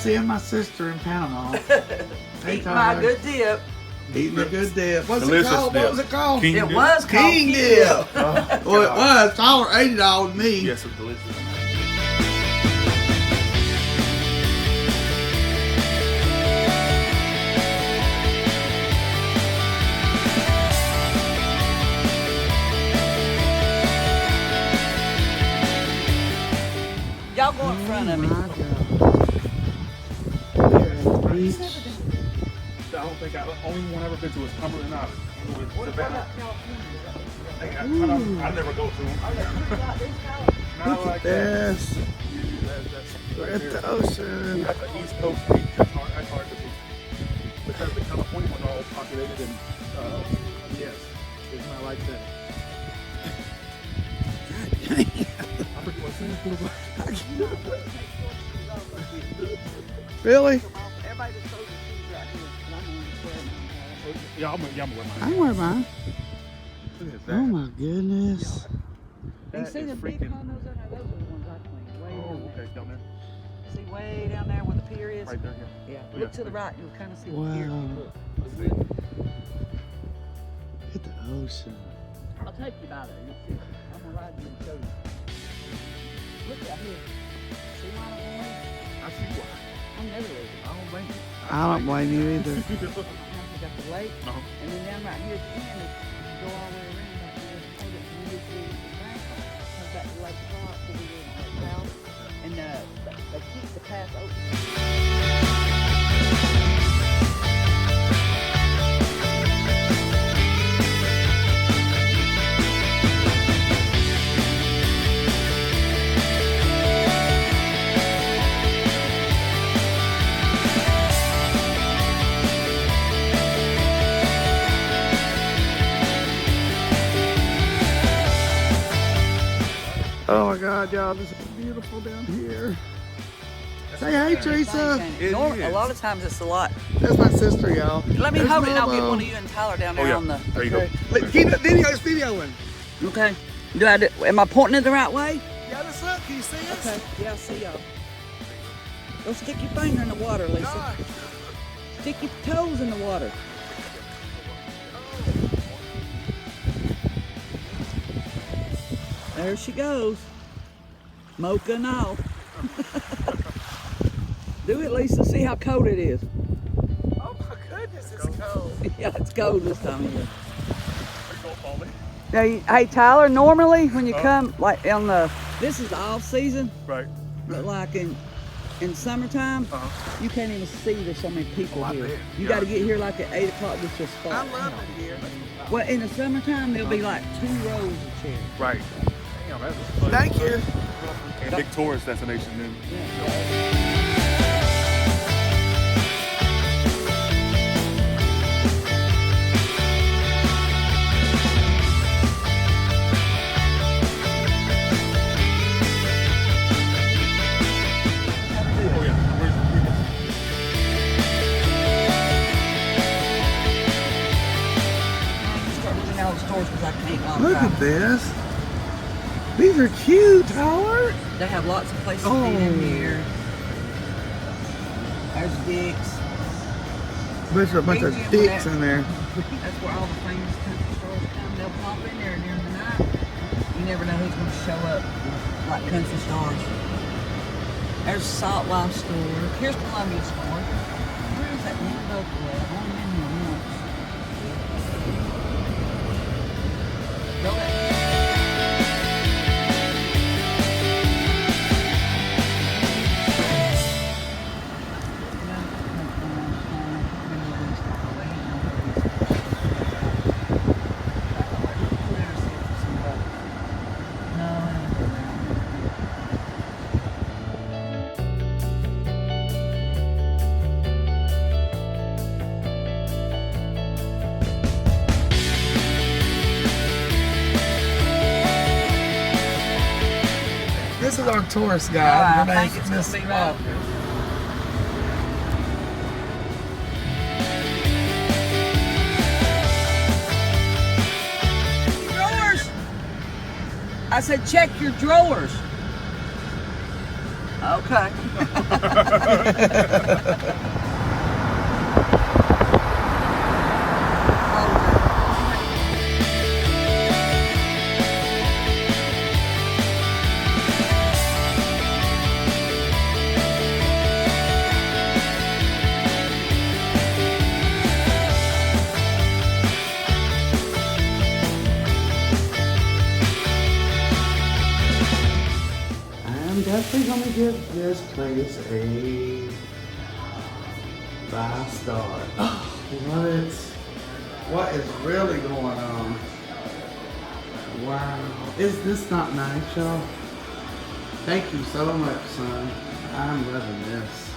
seeing my sister in Panama. Eating my good dip. Eating a good dip. What's Delicious it called? dip. What was it called? King It dip. was called King dip. Oh, Well, it God. was. Tyler ate it all with me. Yes, it's delicious. Y'all go in front of me. My God. Beach. I don't think the only one I've ever been to is Cumberland Island. What about I never go to them. Look at this. Look at the ocean. That's the East Coast beach. That's hard to beat. Because the California ones are all populated and yes, it's not like that. I forget what Really? Everybody just throws their shoes right here. And I'm going to wear mine. Yeah, I'm gonna wear mine. I wear mine. Look at that. Oh my goodness. You see the big condos in there? Those are the ones I clean. Way Oh, down there. okay, down there. See way down there where the pier is? Right there, yeah. Yeah. Oh, Look yeah. to the right. You'll kind of see Wow. the pier. Look. Let's see. Look at the ocean. I'll take you by there. You'll see. I'm going to ride you and show you. Look out here. See why I'm going? I see why. I'm never leaving. I don't blame you. I don't blame you either. You got the lake, Uh-huh. and then down right here at the end, is go all the way around back here. And you get to the bank, comes back to Lake Clark, to the Lake South, and they keep the path open. Oh my God, y'all, this is beautiful down here. Say hey, Teresa. It A is. lot of times it's a lot. That's my sister, y'all. Let me There's hold it, and I'll get Momo. one of you and Tyler down there Oh, yeah. on the. There you go. Look, keep that video, it's videoing. Okay. Am I pointing it the right way? Yeah, that's up. Can you see us? Okay. Yeah, I see y'all. Go stick your finger in the water, Lisa. God. Stick your toes in the water. There she goes. Mocha and all. Do it, Lisa. See how cold it is. Oh my goodness, it's cold. Yeah, it's cold this time of year. Now, hey Tyler, normally when you come, like on the, this is the off season, Right. but like in summertime, you can't even see there's so many people I here. bet. You Yeah. got to get here like at 8 o'clock just to spot. I love it here. Well, in the summertime, there'll be like 2 rows of chairs. Right. Damn, that was fun. Thank you. And big tourist destination then. Oh yeah. Where's the people? Start looking at all the stores because I can't walk Look by. at this. These are cute, Tyler. They have lots of places to Oh. eat in here. There's Dick's. There's a bunch of dicks in there. That's where all the famous country stores come. They'll pop in there during the night. You never know who's going to show up, like country stores. There's Salt Life store. Here's Columbia store. Where is that new local at? I've only been here once. Go back. This is our tourist guide. Her I name's think it's Miss gonna be right. Drawers. I said check your drawers. Okay. I'm definitely gonna give this place a 5-star. What is really going on? Wow. Is this not nice, y'all? Thank you so much, son. I'm loving this.